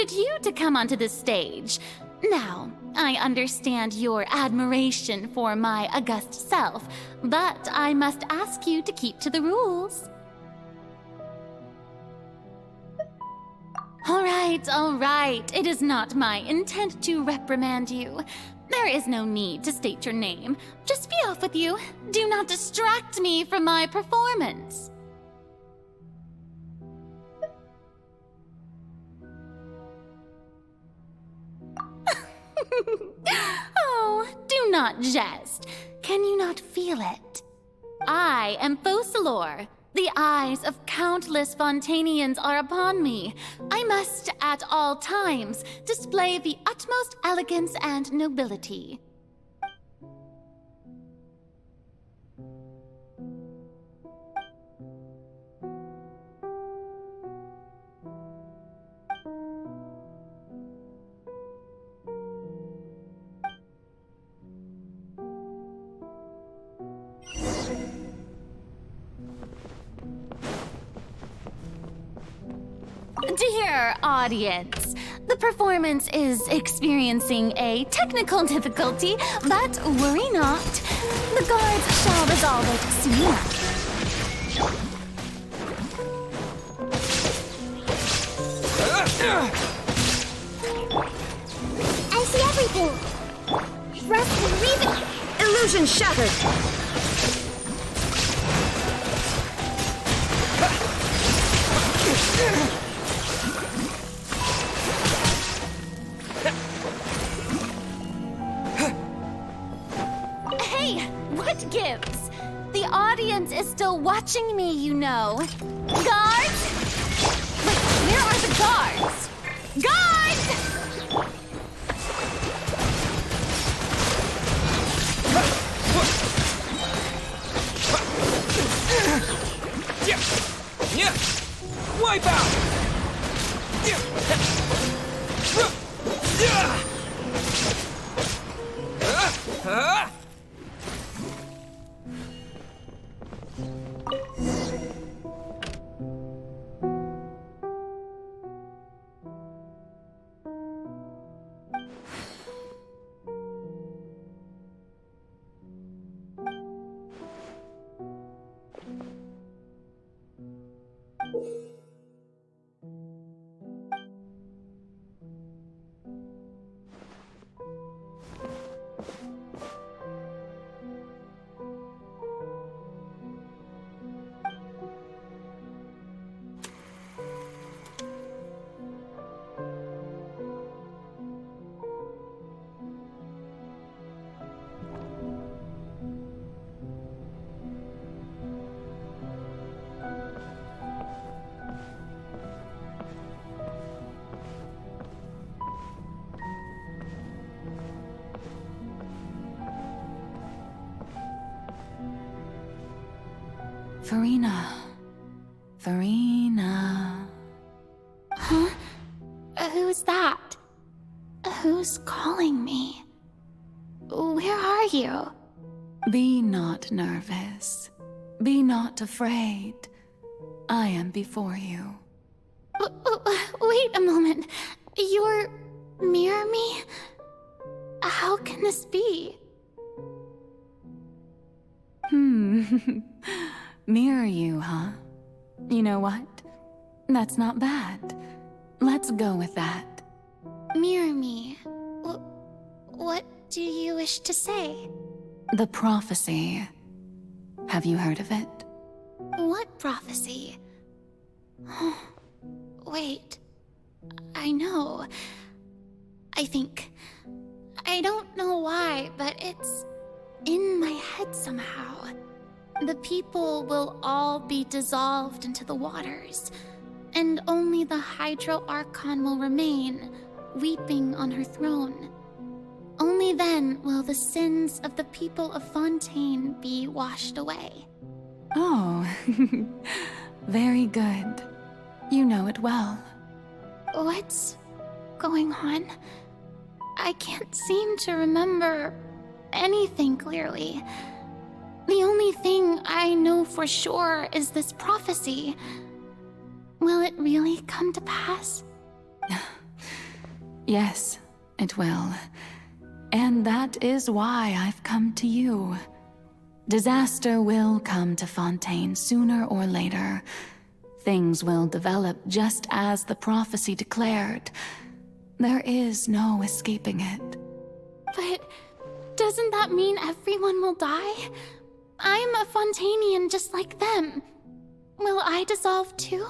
invited you to come onto the stage. Now, I understand your admiration for my august self, but I must ask you to keep to the rules. All right. It is not my intent to reprimand you. There is no need to state your name. Just be off with you. Do not distract me from my performance. Oh, do not jest. Can you not feel it? I am Focalor. The eyes of countless Fontanians are upon me. I must, at all times, display the utmost elegance and nobility. Dear audience, the performance is experiencing a technical difficulty, but worry not. The guards shall resolve it soon enough. I see everything. Rest and leave it. Illusion shattered. What gives? The audience is still watching me, you know. Guards? Wait, where are the guards? Guards! Wipe out! Farina. Huh? Who's that? Who's calling me? Where are you? Be not nervous. Be not afraid. I am before you. Wait a moment. You're near me? How can this be? Mirror you, huh? You know what? That's not bad. Let's go with that. Mirror me? What do you wish to say? The prophecy. Have you heard of it? What prophecy? Wait. I know. I think. I don't know why, but it's in my head somehow. The people will all be dissolved into the waters, and only the Hydro Archon will remain, weeping on her throne. Only then will the sins of the people of Fontaine be washed away. Oh, very good. You know it well. What's going on? I can't seem to remember anything clearly. The only thing I know for sure is this prophecy. Will it really come to pass? Yes, it will. And that is why I've come to you. Disaster will come to Fontaine sooner or later. Things will develop just as the prophecy declared. There is no escaping it. But doesn't that mean everyone will die? I'm a Fontainian just like them. Will I dissolve too?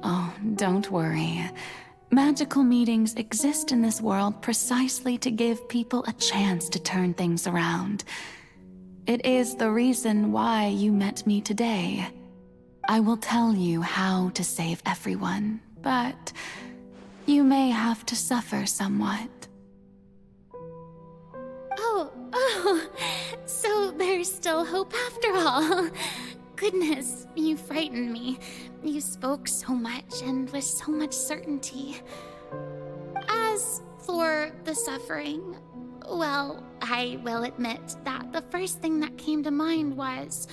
Oh, don't worry. Magical meetings exist in this world precisely to give people a chance to turn things around. It is the reason why you met me today. I will tell you how to save everyone, but you may have to suffer somewhat. Oh, so there's still hope after all. Goodness, you frightened me. You spoke so much and with so much certainty. As for the suffering, well, I will admit that the first thing that came to mind was,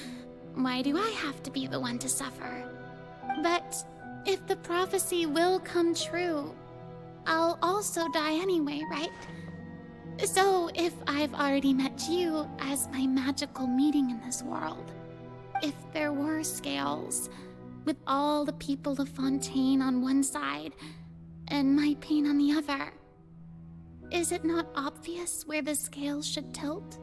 why do I have to be the one to suffer? But if the prophecy will come true, I'll also die anyway, right? So if I've already met you as my magical meeting in this world, if there were scales, with all the people of Fontaine on one side and my pain on the other, is it not obvious where the scales should tilt?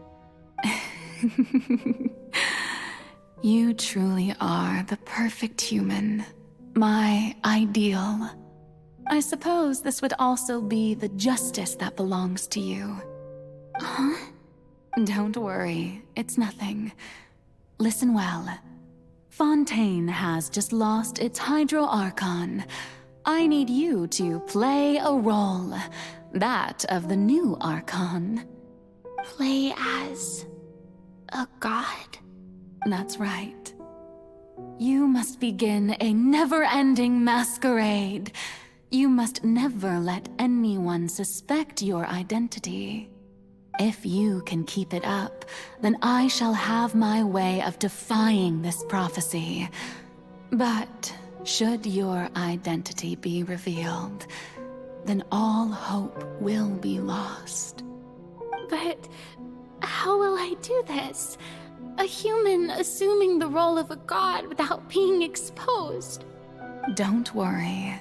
You truly are the perfect human, my ideal. I suppose this would also be the justice that belongs to you. Huh? Don't worry, it's nothing. Listen well. Fontaine has just lost its Hydro Archon. I need you to play a role, that of the new Archon. Play as a god? That's right. You must begin a never-ending masquerade. You must never let anyone suspect your identity. If you can keep it up, then I shall have my way of defying this prophecy. But should your identity be revealed, then all hope will be lost. But how will I do this? A human assuming the role of a god without being exposed. Don't worry.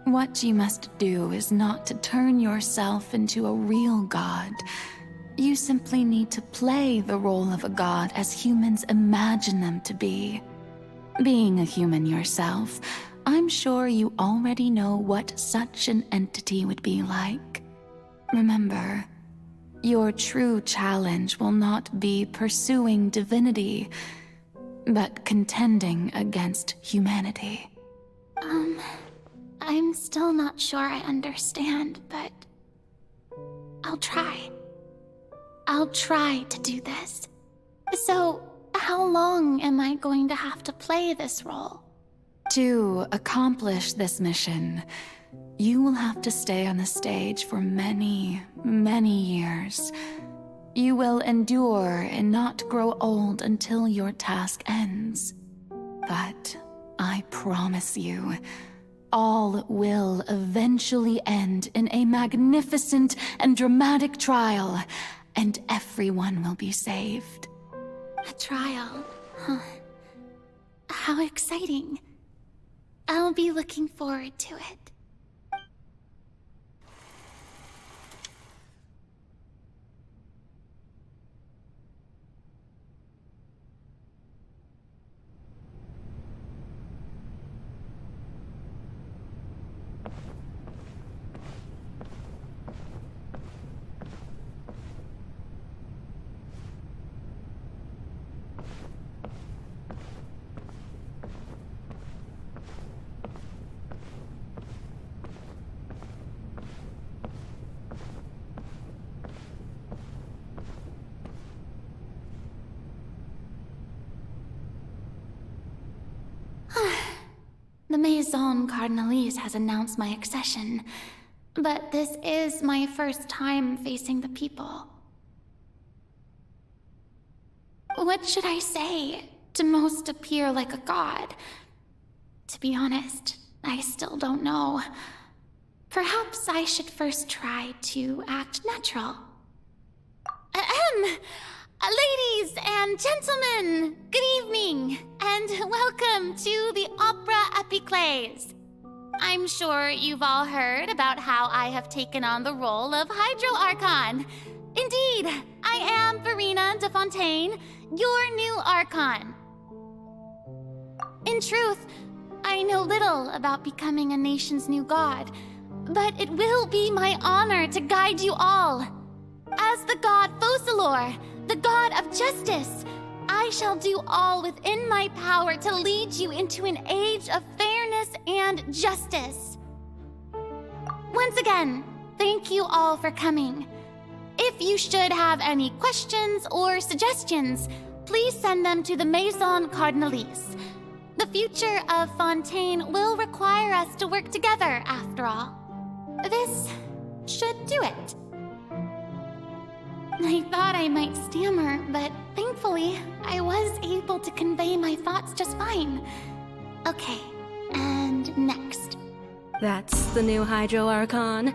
What you must do is not to turn yourself into a real god. You simply need to play the role of a god as humans imagine them to be. Being a human yourself, I'm sure you already know what such an entity would be like. Remember, your true challenge will not be pursuing divinity, but contending against humanity. I'm still not sure I understand, but I'll try. I'll try to do this. So, how long am I going to have to play this role? To accomplish this mission, you will have to stay on the stage for many, many years. You will endure and not grow old until your task ends. But I promise you, all will eventually end in a magnificent and dramatic trial, and everyone will be saved. A trial, huh? How exciting. I'll be looking forward to it. The Maison Cardinalise has announced my accession, but this is my first time facing the people. What should I say to most appear like a god? To be honest, I still don't know. Perhaps I should first try to act natural. Ladies and gentlemen, good evening, and welcome to the Opera Epiclese. I'm sure you've all heard about how I have taken on the role of Hydro Archon. Indeed, I am Verena de Fontaine, your new Archon. In truth, I know little about becoming a nation's new god, but it will be my honor to guide you all. As the god Focalor, the god of justice, I shall do all within my power to lead you into an age of fairness and justice. Once again, thank you all for coming. If you should have any questions or suggestions, please send them to the Maison Cardinalise. The future of Fontaine will require us to work together, after all. This should do it. I thought I might stammer, but thankfully, I was able to convey my thoughts just fine. Okay, and next. That's the new Hydro Archon.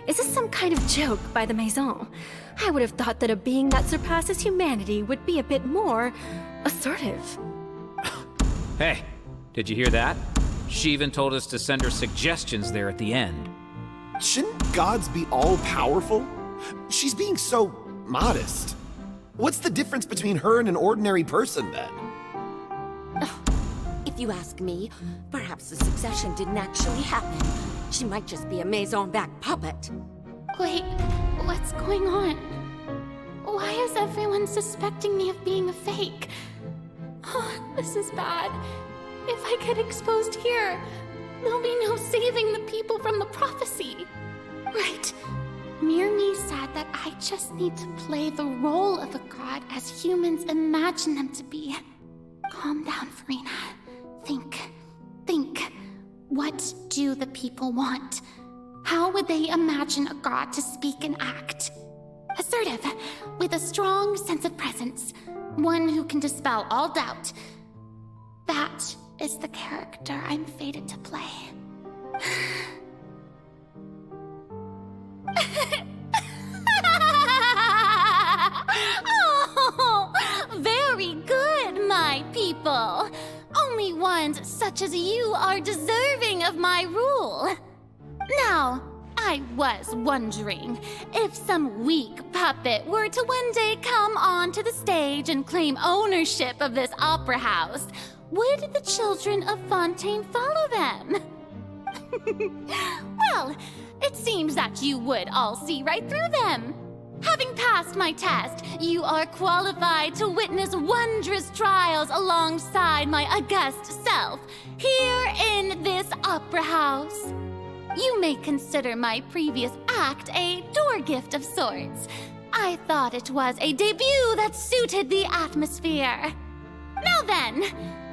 Is this some kind of joke by the Maison? I would have thought that a being that surpasses humanity would be a bit more assertive. Hey, did you hear that? She even told us to send her suggestions there at the end. Shouldn't gods be all-powerful? She's being so modest. What's the difference between her and an ordinary person, then? If you ask me, perhaps the succession didn't actually happen. She might just be a Maison back puppet. Wait, what's going on? Why is everyone suspecting me of being a fake? Oh, this is bad. If I get exposed here, there'll be no saving the people from the prophecy. Right. Mirmi said that I just need to play the role of a god as humans imagine them to be. Calm down, Verena. Think. What do the people want? How would they imagine a god to speak and act? Assertive, with a strong sense of presence. One who can dispel all doubt. That is the character I'm fated to play. Oh, very good, my people. Only ones such as you are deserving of my rule. Now, I was wondering if some weak puppet were to one day come onto the stage and claim ownership of this opera house, would the children of Fontaine follow them? Well, it seems that you would all see right through them. Having passed my test, you are qualified to witness wondrous trials alongside my august self, here in this opera house. You may consider my previous act a door gift of sorts. I thought it was a debut that suited the atmosphere. Now then,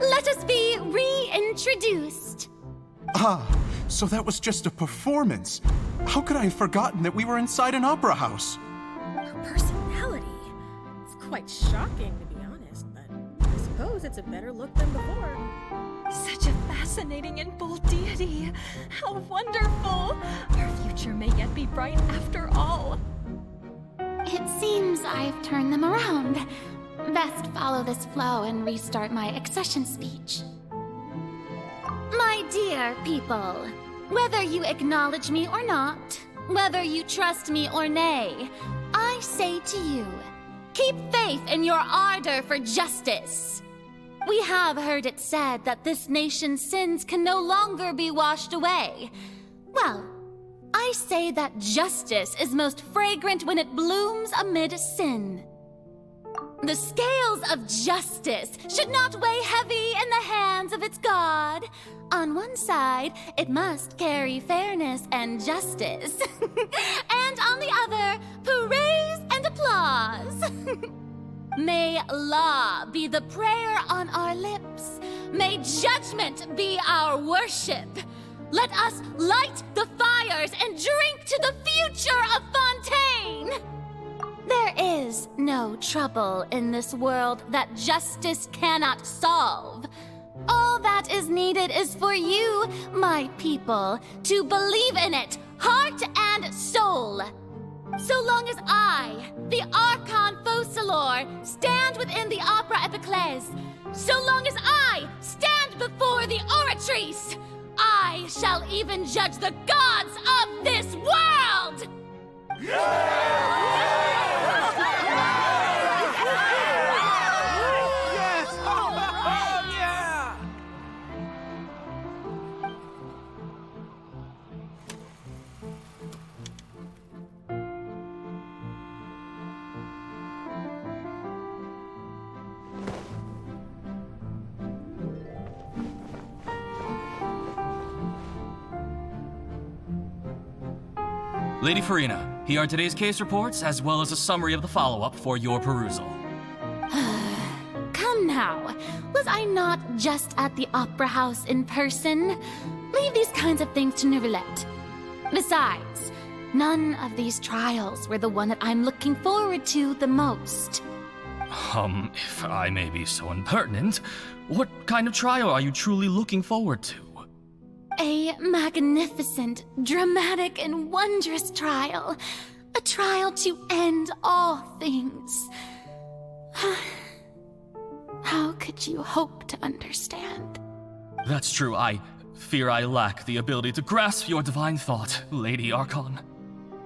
let us be reintroduced. Ah, so that was just a performance. How could I have forgotten that we were inside an opera house? Her personality. It's quite shocking, to be honest, but I suppose it's a better look than before. Such a fascinating and bold deity. How wonderful! Our future may yet be bright after all. It seems I've turned them around. Best follow this flow and restart my accession speech. My dear people, whether you acknowledge me or not, whether you trust me or nay, I say to you, keep faith in your ardor for justice. We have heard it said that this nation's sins can no longer be washed away. Well, I say that justice is most fragrant when it blooms amid sin. The scales of justice should not weigh heavy in the hands of its God. On one side, it must carry fairness and justice. And on the other, praise and applause. May law be the prayer on our lips. May judgment be our worship. Let us light the fires and drink to the future of Fontaine. There is no trouble in this world that justice cannot solve. All All that is needed is for you, my people, to believe in it, heart and soul. So long as I, the Archon Focalor, stand within the Opera Epiclese, so long as I stand before the Oratrice, I shall even judge the gods of this world! Lady Farina, here are today's case reports, as well as a summary of the follow-up for your perusal. Come now, was I not just at the Opera House in person? Leave these kinds of things to Neuvillette. Besides, none of these trials were the one that I'm looking forward to the most. If I may be so impertinent, what kind of trial are you truly looking forward to? A magnificent, dramatic, and wondrous trial. A trial to end all things. How could you hope to understand? That's true. I fear I lack the ability to grasp your divine thought, Lady Archon.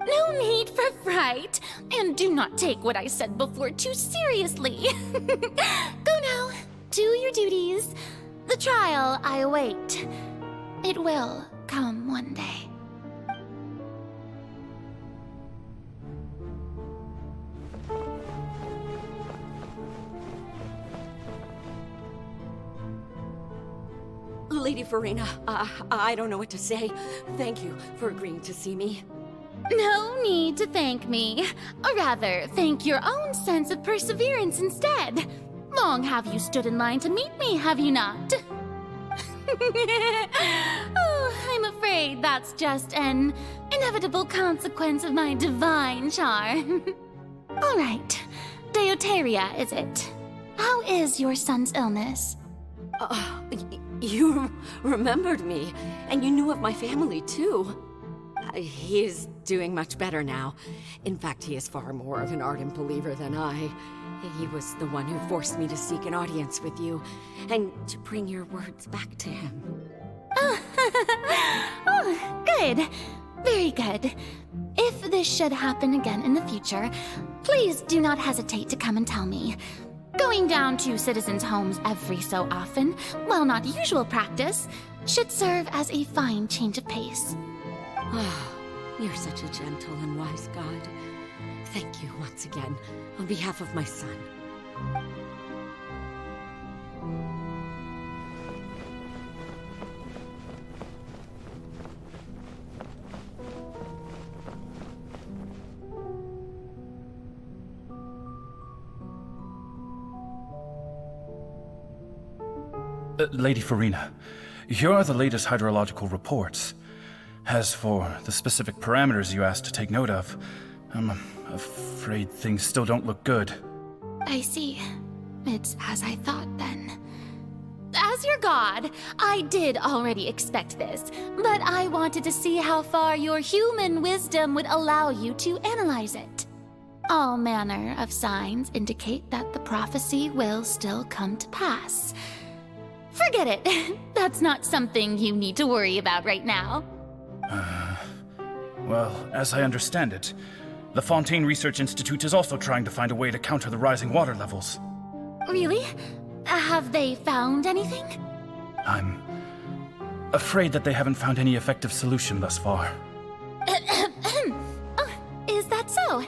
No need for fright, and do not take what I said before too seriously. Go now, do your duties. The trial I await. It will come one day. Lady Farina, I don't know what to say. Thank you for agreeing to see me. No need to thank me. Or rather, thank your own sense of perseverance instead. Long have you stood in line to meet me, have you not? Oh, I'm afraid that's just an inevitable consequence of my divine charm. All right, Deoteria, is it? How is your son's illness? You remembered me, and you knew of my family, too. He is doing much better now. In fact, he is far more of an ardent believer than I. He was the one who forced me to seek an audience with you, and to bring your words back to him. Oh, good. Very good. If this should happen again in the future, please do not hesitate to come and tell me. Going down to citizens' homes every so often, while not usual practice, should serve as a fine change of pace. Oh, you're such a gentle and wise god. Thank you once again, on behalf of my son. Lady Farina, here are the latest hydrological reports. As for the specific parameters you asked to take note of, I'm afraid things still don't look good. I see. It's as I thought, then. As your god, I did already expect this, but I wanted to see how far your human wisdom would allow you to analyze it. All manner of signs indicate that the prophecy will still come to pass. Forget it. That's not something you need to worry about right now. Well, as I understand it, the Fontaine Research Institute is also trying to find a way to counter the rising water levels. Really? Have they found anything? I'm afraid that they haven't found any effective solution thus far. Oh, is that so?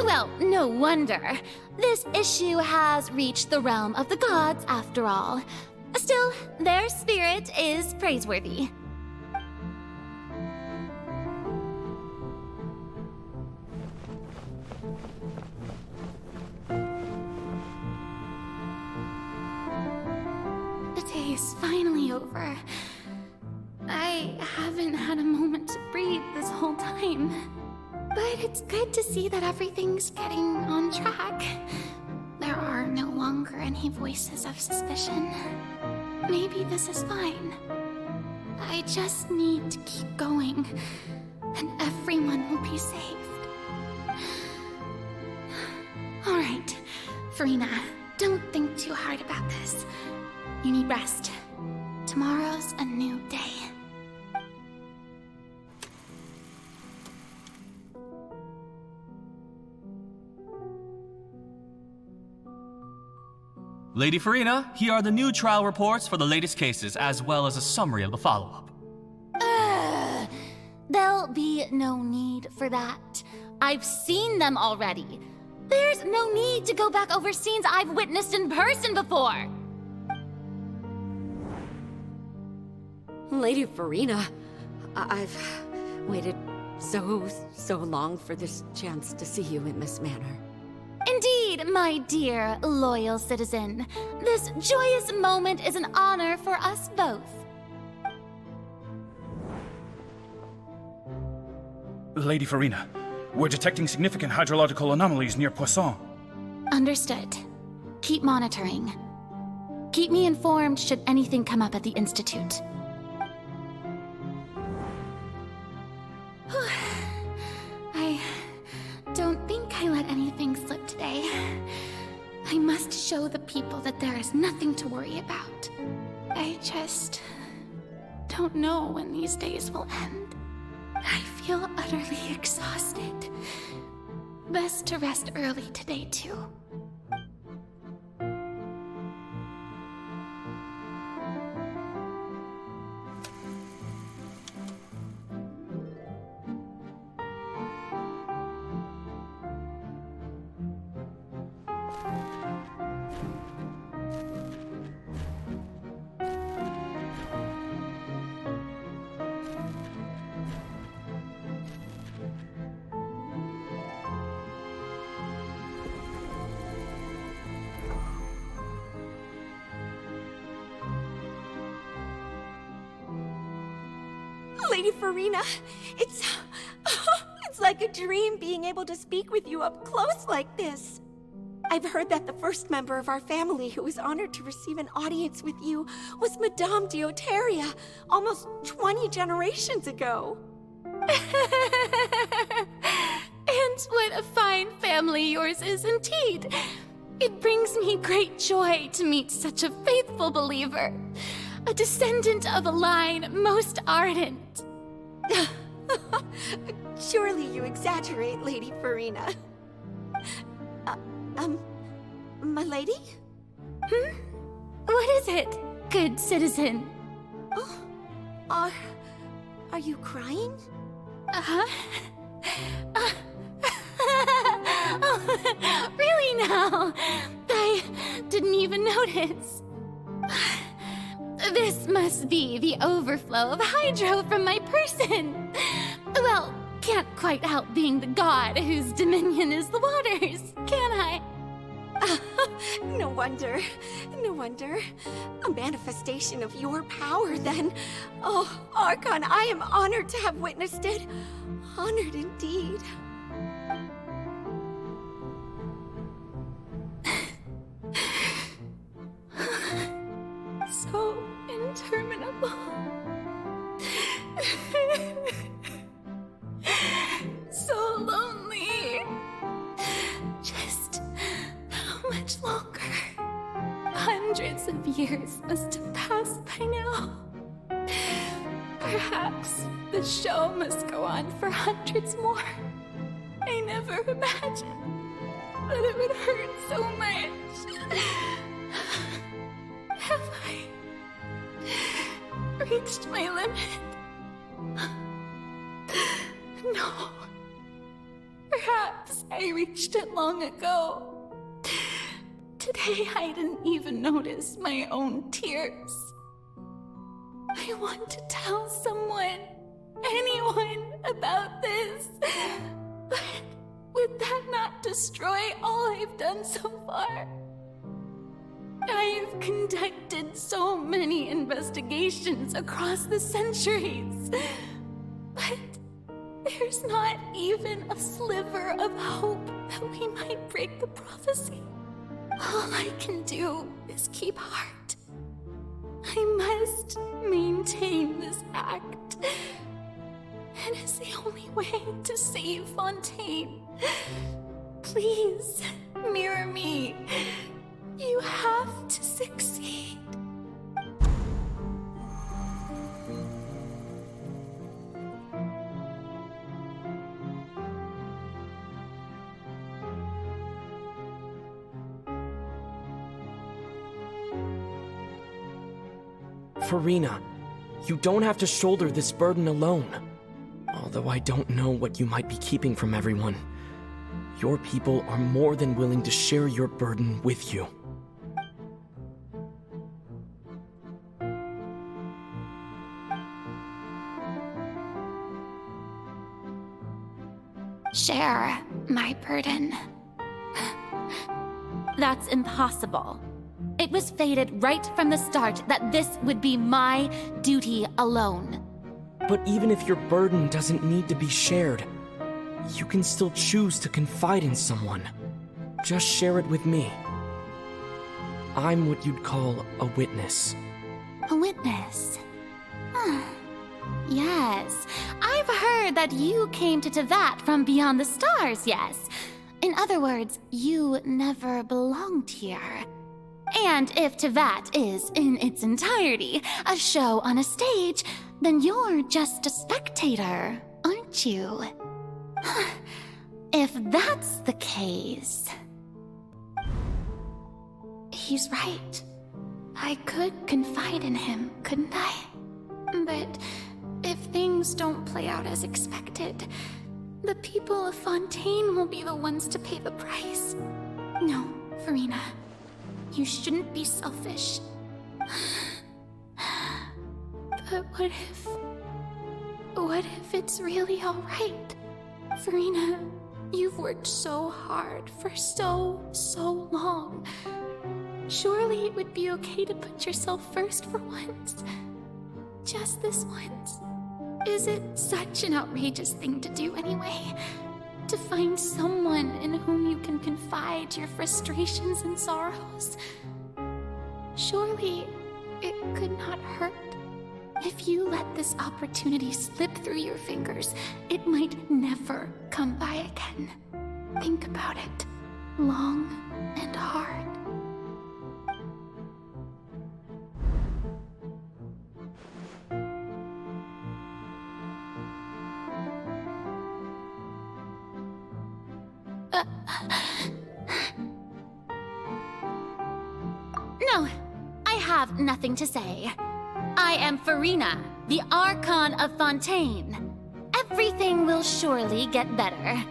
Well, no wonder. This issue has reached the realm of the gods, after all. Still, their spirit is praiseworthy. The day is finally over. I haven't had a moment to breathe this whole time. But it's good to see that everything's getting on track. There are no longer any voices of suspicion. maybe this is fine. I just need to keep going, and everyone will be saved. Alright, Farina, don't think too hard about this. You need rest. Tomorrow's a new day. Lady Farina, here are the new trial reports for the latest cases, as well as a summary of the follow-up. There'll be no need for that. I've seen them already. There's no need to go back over scenes I've witnessed in person before. Lady Farina, I've waited so long for this chance to see you in this manner. Indeed, my dear, loyal citizen. This joyous moment is an honor for us both. Lady Farina, we're detecting significant hydrological anomalies near Poisson. Understood. Keep monitoring. Keep me informed should anything come up at the Institute. I don't think I let anything slip today. I must show the people that there is nothing to worry about. I just don't know when these days will end. I feel utterly exhausted. Best to rest early today, too. Lady Farina, it's like a dream being able to speak with you up close like this. I've heard that the first member of our family who was honored to receive an audience with you was Madame Dioteria, almost 20 generations ago. And what a fine family yours is indeed. It brings me great joy to meet such a faithful believer. A descendant of a line most ardent. Surely you exaggerate, Lady Farina. My lady? What is it, good citizen? Oh, are you crying? Oh, really now? I didn't even notice. This must be the overflow of hydro from my person. Well, can't quite help being the god whose dominion is the waters, can I? No wonder. No wonder. A manifestation of your power, then. Oh, Archon, I am honored to have witnessed it. Honored indeed. So interminable. So lonely. Just how much longer? Hundreds of years must have passed by now. Perhaps the show must go on for hundreds more. I never imagined that it would hurt so much. Have I reached my limit? No. Perhaps I reached it long ago. Today I didn't even notice my own tears. I want to tell someone, anyone, about this. But would that not destroy all I've done so far? I've conducted so many investigations across the centuries, but there's not even a sliver of hope that we might break the prophecy. All I can do is keep heart. I must maintain this act. It is the only way to save Fontaine. Please, mirror me. You have to succeed. Farina, you don't have to shoulder this burden alone. Although I don't know what you might be keeping from everyone, your people are more than willing to share your burden with you. Share my burden. That's impossible. It was fated right from the start that this would be my duty alone. But even if your burden doesn't need to be shared, you can still choose to confide in someone. Just share it with me. I'm what you'd call a witness. A witness? Yes, I've heard that you came to Tevat from beyond the stars, yes. In other words, you never belonged here. And if Tevat is, in its entirety, a show on a stage, then you're just a spectator, aren't you? If that's the case... He's right. I could confide in him, couldn't I? But if things don't play out as expected, the people of Fontaine will be the ones to pay the price. No, Farina. You shouldn't be selfish. But what if it's really alright? Farina, you've worked so hard for so long. Surely it would be okay to put yourself first for once. Just this once. Is it such an outrageous thing to do anyway? To find someone in whom you can confide your frustrations and sorrows? Surely it could not hurt. If you let this opportunity slip through your fingers, it might never come by again. Think about it long and hard. No, I have nothing to say. I am Farina, the Archon of Fontaine. Everything will surely get better.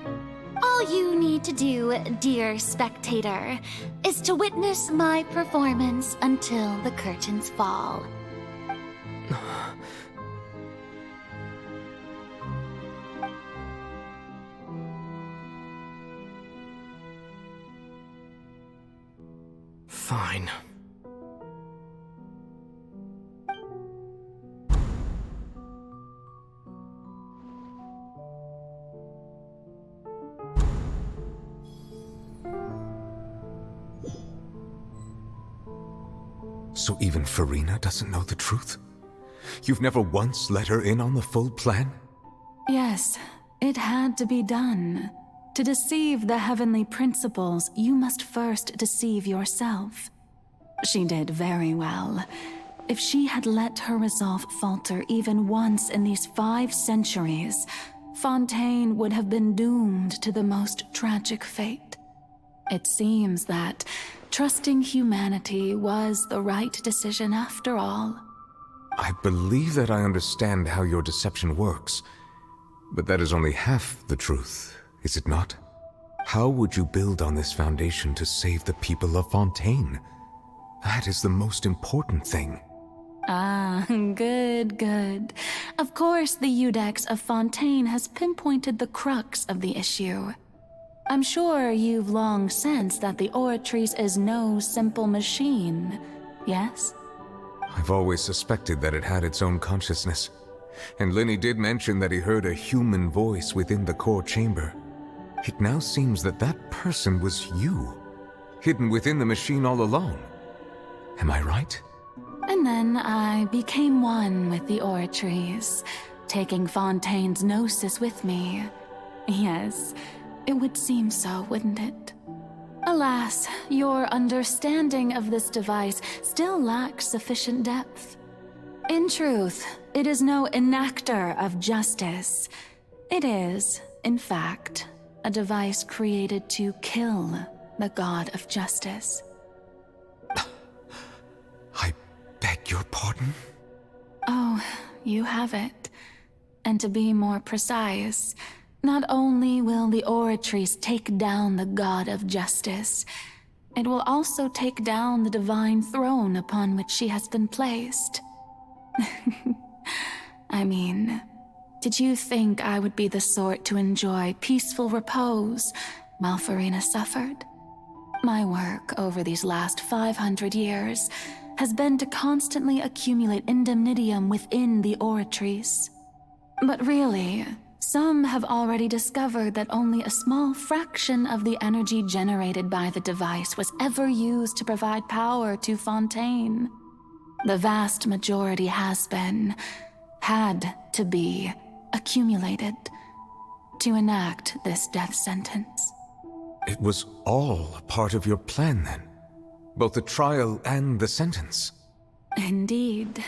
All you need to do, dear spectator, is to witness my performance until the curtains fall. Fine. So even Farina doesn't know the truth? You've never once let her in on the full plan? Yes, it had to be done. To deceive the heavenly principles, you must first deceive yourself. She did very well. If she had let her resolve falter even once in these 5 centuries, Fontaine would have been doomed to the most tragic fate. It seems that trusting humanity was the right decision after all. I believe that I understand how your deception works, but that is only half the truth, is it not? How would you build on this foundation to save the people of Fontaine? That is the most important thing. Ah, good. Of course, the Iudex of Fontaine has pinpointed the crux of the issue. I'm sure you've long sensed that the Oratrice is no simple machine, yes? I've always suspected that it had its own consciousness. And Lenny did mention that he heard a human voice within the core chamber. It now seems that that person was you, hidden within the machine all along. Am I right? And And then I became one with the oratories, taking Fontaine's gnosis with me. Yes, it would seem so, wouldn't it? Alas, your understanding of this device still lacks sufficient depth. In truth, it is no enactor of justice. It is, in fact, a device created to kill the god of justice. I beg your pardon? Oh, you have it. And to be more precise, not only will the oratories take down the god of justice, it will also take down the divine throne upon which she has been placed. I mean, did you think I would be the sort to enjoy peaceful repose while Farina suffered? My work over these last 500 years has been to constantly accumulate indemnitium within the oratories. But really, some have already discovered that only a small fraction of the energy generated by the device was ever used to provide power to Fontaine. The vast majority had to be, accumulated to enact this death sentence. It was all part of your plan, then? Both the trial and the sentence? Indeed.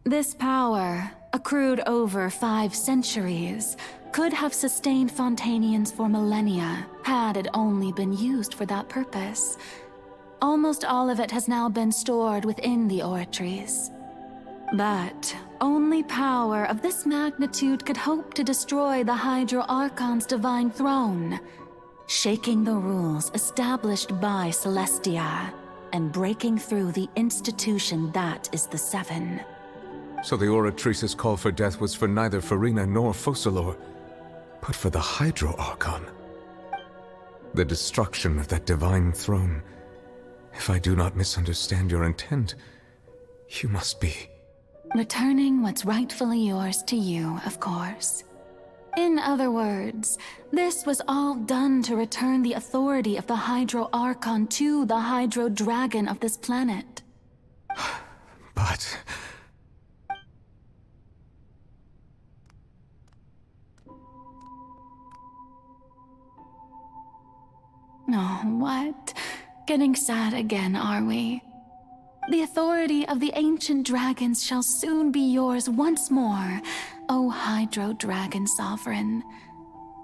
This power, accrued over 5 centuries, could have sustained Fontainians for millennia had it only been used for that purpose. Almost all of it has now been stored within the oratories. But only power of this magnitude could hope to destroy the Hydro Archon's divine throne, shaking the rules established by Celestia and breaking through the institution that is the Seven. So the Oratrice's call for death was for neither Farina nor Focalor, but for the Hydro Archon. The destruction of that divine throne. If I do not misunderstand your intent, you must be... returning what's rightfully yours to you, of course. In other words, this was all done to return the authority of the Hydro Archon to the Hydro Dragon of this planet. But... Oh, what? Getting sad again, are we? The authority of the ancient dragons shall soon be yours once more, O Hydro Dragon Sovereign.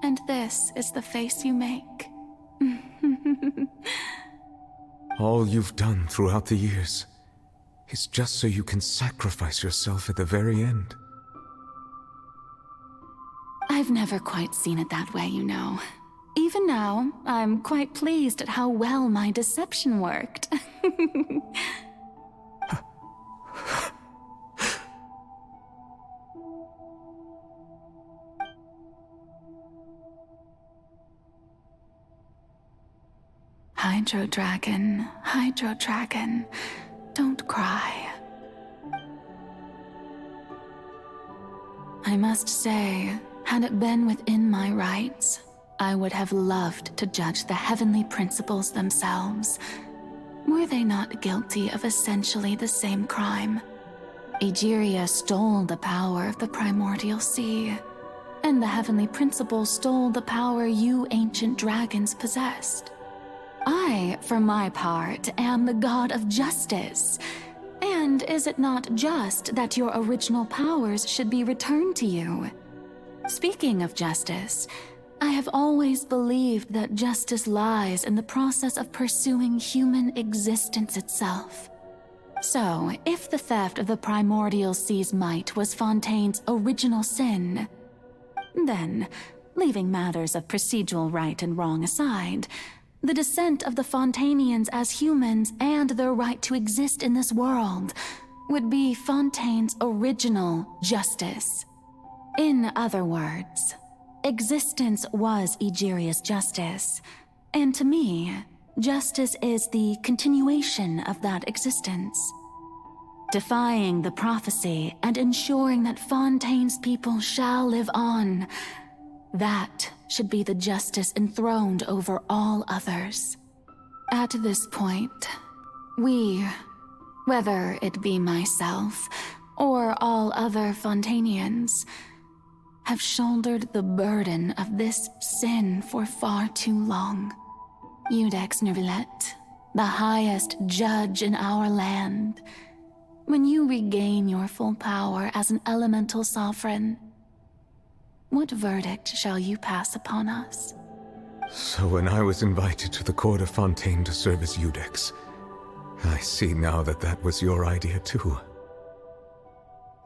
And this is the face you make. all you've done throughout the years is just so you can sacrifice yourself at the very end. I've never quite seen it that way, you know. Even now, I'm quite pleased at how well my deception worked. Hydro Dragon, don't cry. I must say, had it been within my rights, I would have loved to judge the heavenly principles themselves. Were they not guilty of essentially the same crime? Egeria stole the power of the primordial sea, and the heavenly principles stole the power you ancient dragons possessed. I, for my part, am the god of justice. And is it not just that your original powers should be returned to you? Speaking of justice, I have always believed that justice lies in the process of pursuing human existence itself. So, if the theft of the primordial sea's might was Fontaine's original sin, then, leaving matters of procedural right and wrong aside, the descent of the Fontainians as humans and their right to exist in this world would be Fontaine's original justice. In other words, existence was Egeria's justice, and to me, justice is the continuation of that existence. Defying the prophecy and ensuring that Fontaine's people shall live on, that should be the justice enthroned over all others. At this point, we Whether it be myself or all other Fontanians, have shouldered the burden of this sin for far too long. Iudex Neuvillette, the highest judge in our land, when you regain your full power as an elemental sovereign, what verdict shall you pass upon us? So when I was invited to the court of Fontaine to serve as Iudex, I see now that that was your idea too.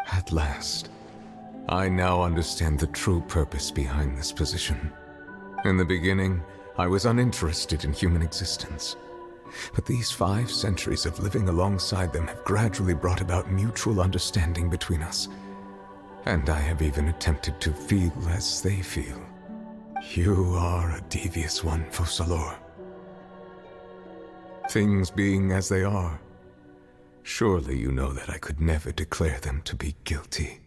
At last, I now understand the true purpose behind this position. In the beginning, I was uninterested in human existence. But these 5 centuries of living alongside them have gradually brought about mutual understanding between us. And I have even attempted to feel as they feel. You are a devious one, Focalors. Things being as they are, surely you know that I could never declare them to be guilty.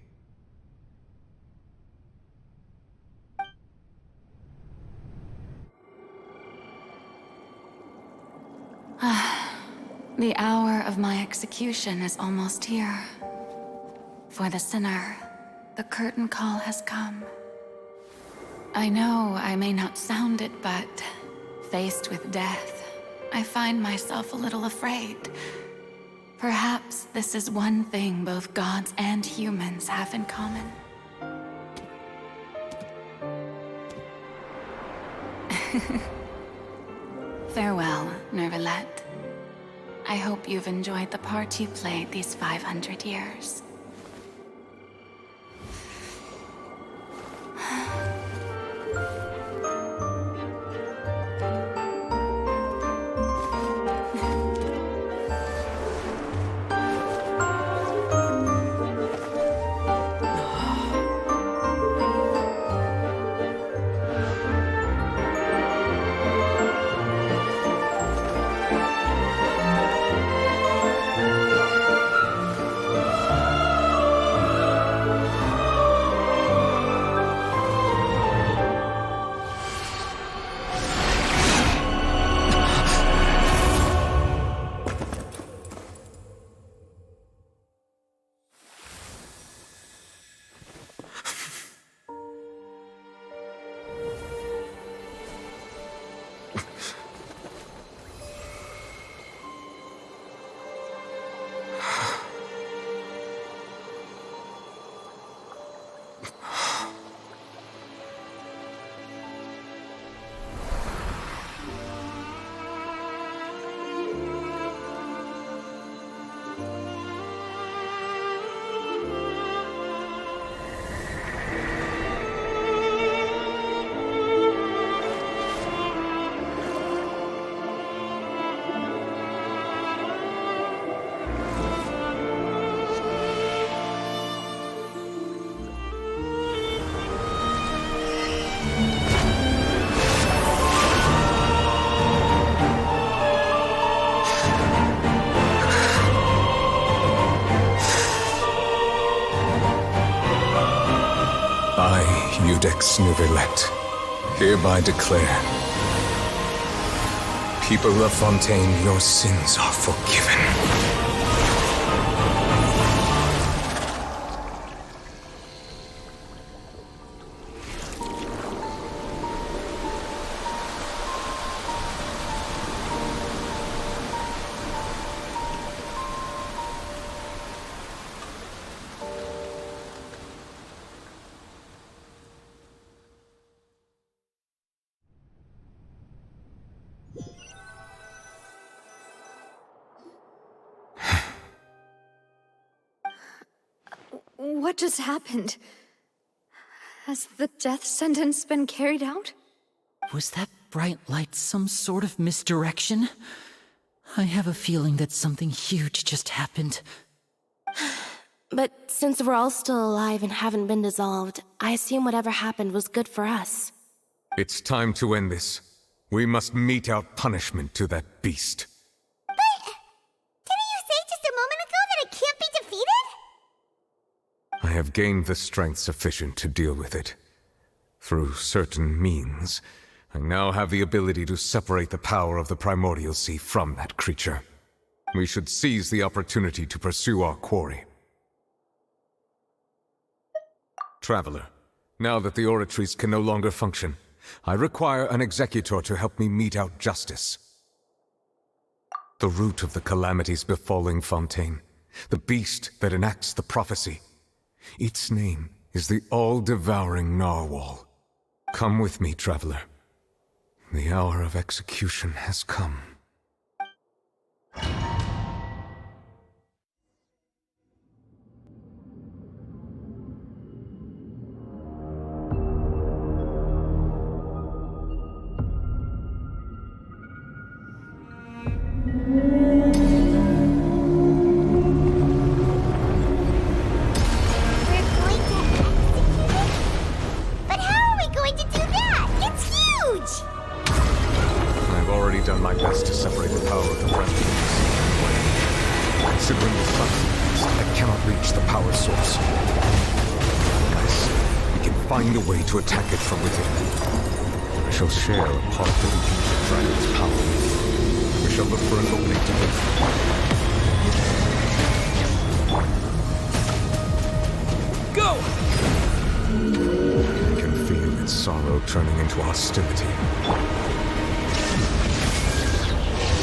The hour of my execution is almost here. For the sinner, the curtain call has come. I know I may not sound it, but faced with death, I find myself a little afraid. Perhaps this is one thing both gods and humans have in common. Farewell, Neuvillette. I hope you've enjoyed the part you played these 500 years. Iudex Neuvillette, hereby declare, people of Fontaine, your sins are forgiven. What just happened? Has the death sentence been carried out? Was that bright light some sort of misdirection? I have a feeling that something huge just happened. But since we're all still alive and haven't been dissolved, I assume whatever happened was good for us. It's time to end this. We must mete out punishment to that beast. Didn't you say just a moment ago that it can't be defeated? I have gained the strength sufficient to deal with it. Through certain means, I now have the ability to separate the power of the Primordial Sea from that creature. We should seize the opportunity to pursue our quarry. Traveler, now that the oratories can no longer function, I require an executor to help me mete out justice. The root of the calamities befalling Fontaine, the beast that enacts the prophecy. Its name is the all-devouring narwhal. Come with me, traveler. The hour of execution has come. To attack it from within. I shall share a part of the ancient dragon's power. We shall look for an opening together. Go! I can feel its sorrow turning into hostility.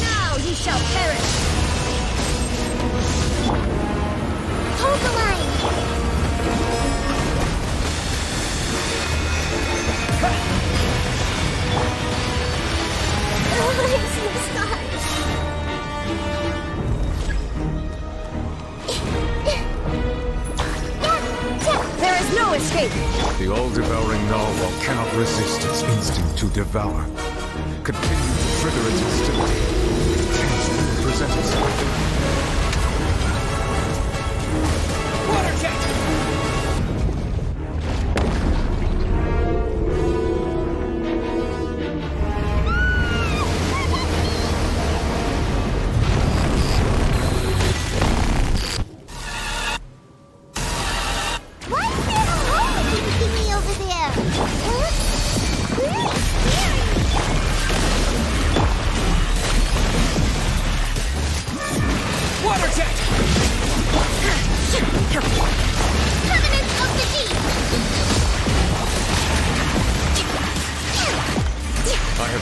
Now you shall perish! Hold the line! There is no escape! The all-devouring narwhal cannot resist its instinct to devour. Continue to trigger its hostility. Chance will present itself. Water jet!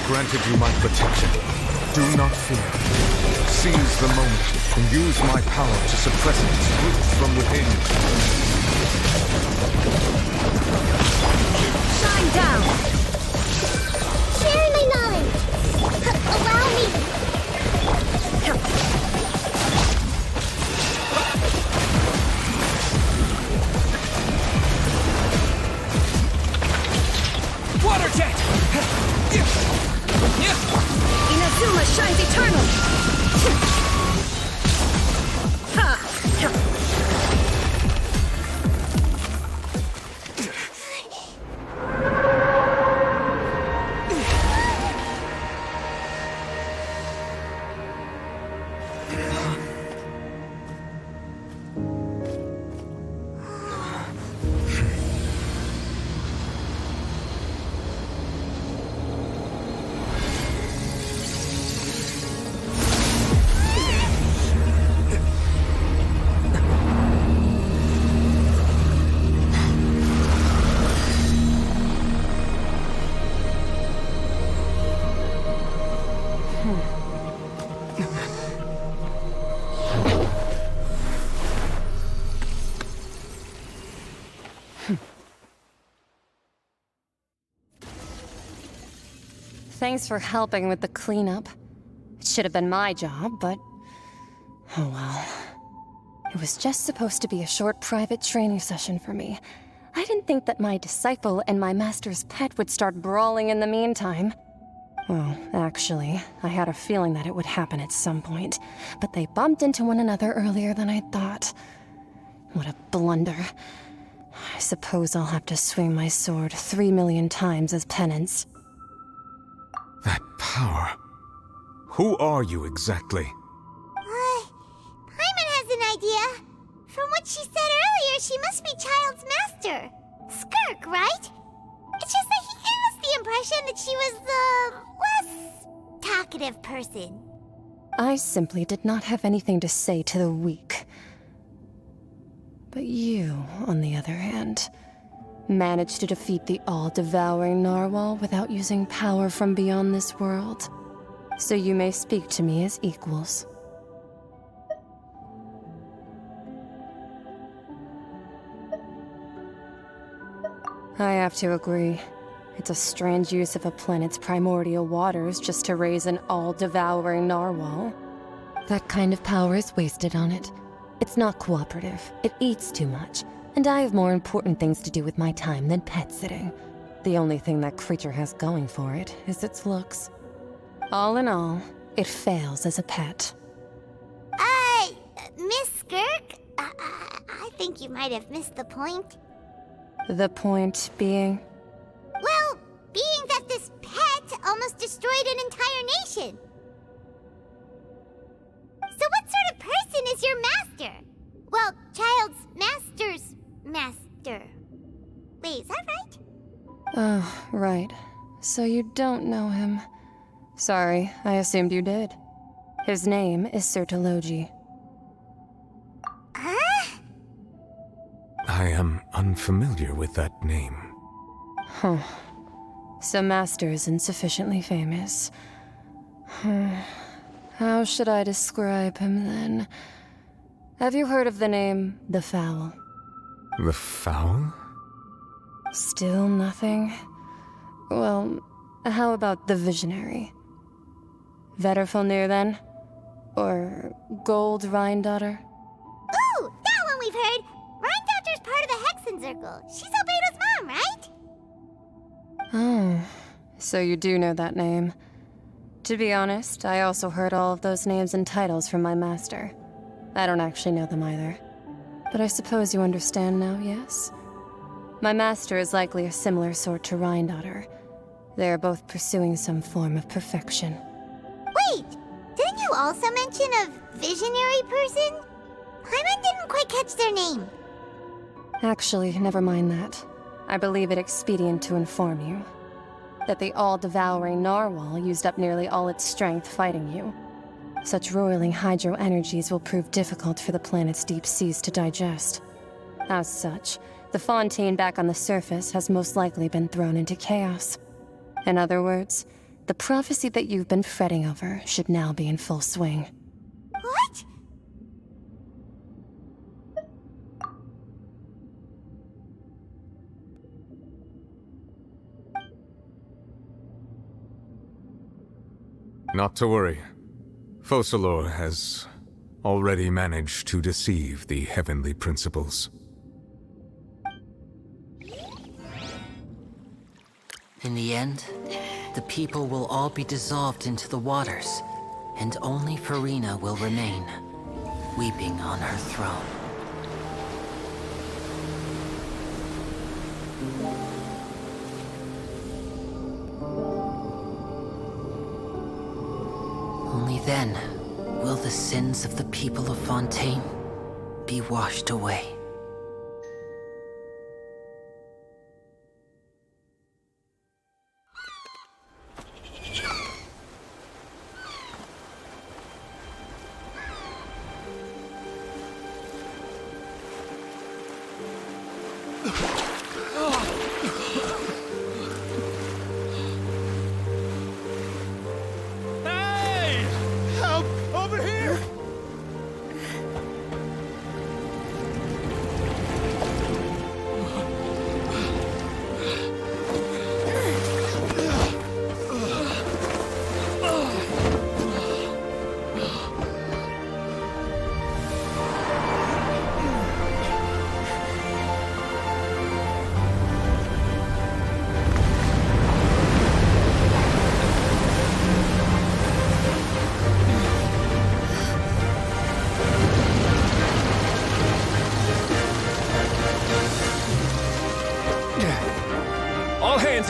Granted you my protection. Do not fear. Seize the moment and use my power to suppress its roots from within. Shine down! Share my knowledge! Allow me! Water jet! Inazuma shines eternal! Thanks for helping with the cleanup. It should have been my job, but... oh well. It was just supposed to be a short private training session for me. I didn't think that my disciple and my master's pet would start brawling in the meantime. Well, actually, I had a feeling that it would happen at some point, but they bumped into one another earlier than I thought. What a blunder. I suppose I'll have to swing my sword 3 million times as penance. That power. Who are you exactly? Paimon has an idea. From what she said earlier, she must be Child's master. Skirk, right? It's just that he gave us the impression that she was the less talkative person. I simply did not have anything to say to the weak. But you, on the other hand, managed to defeat the all-devouring narwhal without using power from beyond this world. So you may speak to me as equals. I have to agree. It's a strange use of a planet's primordial waters just to raise an all-devouring narwhal. That kind of power is wasted on it. It's not cooperative. It eats too much. And I have more important things to do with my time than pet sitting. The only thing that creature has going for it is its looks. All in all, it fails as a pet. Miss Skirk? I think you might have missed the point. The point being? Well, being that this pet almost destroyed an entire nation. So what sort of person is your master? Well, child's master's master. Wait, is that right? Oh, right. So you don't know him. Sorry, I assumed you did. His name is Sir Tologi. Huh? I am unfamiliar with that name. Huh. So Master is insufficiently famous. How should I describe him then? Have you heard of the name The Fowl? The Fowl? Still nothing? Well, how about the Visionary? Vetterfulnir then? Or Gold Rhindaughter? Ooh, that one we've heard! Rhindaughter's part of the Hexen Circle. She's Albedo's mom, right? Oh, so you do know that name. To be honest, I also heard all of those names and titles from my master. I don't actually know them either. But I suppose you understand now, yes? My master is likely a similar sort to Rhindaughter. They are both pursuing some form of perfection. Wait, didn't you also mention a visionary person? Paimon didn't quite catch their name. Actually, never mind that. I believe it expedient to inform you that the all-devouring narwhal used up nearly all its strength fighting you. Such roiling hydro energies will prove difficult for the planet's deep seas to digest. As such, the fontaine back on the surface has most likely been thrown into chaos. In other words, the prophecy that you've been fretting over should now be in full swing. What? Not to worry. Focalor has already managed to deceive the heavenly principles. In the end, the people will all be dissolved into the waters, and only Farina will remain, weeping on her throne. Only then will the sins of the people of Fontaine be washed away.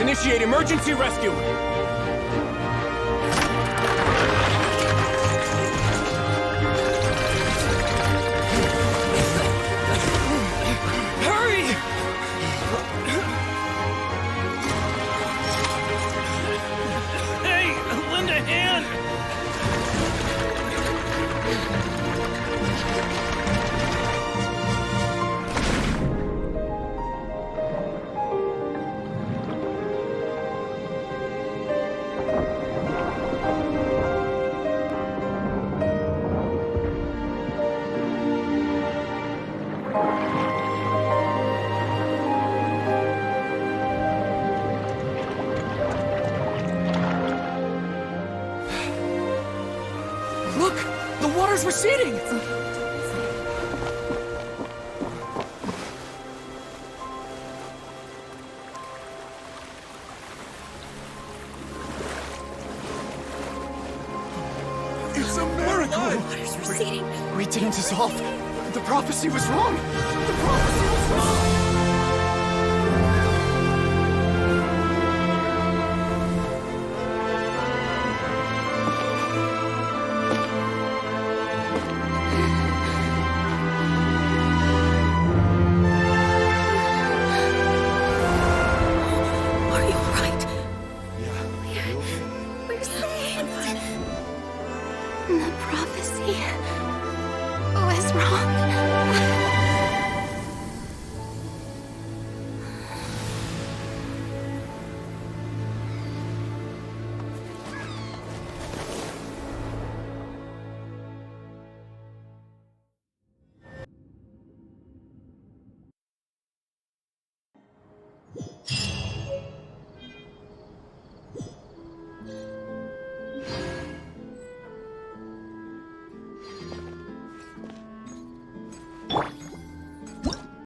Initiate emergency rescue! Hurry! Hey, lend a hand! Look! The water's receding! It's a miracle! Water's receding. We didn't dissolve. The prophecy was wrong. The prophecy was wrong. Are you alright? We're saved. The prophecy was wrong.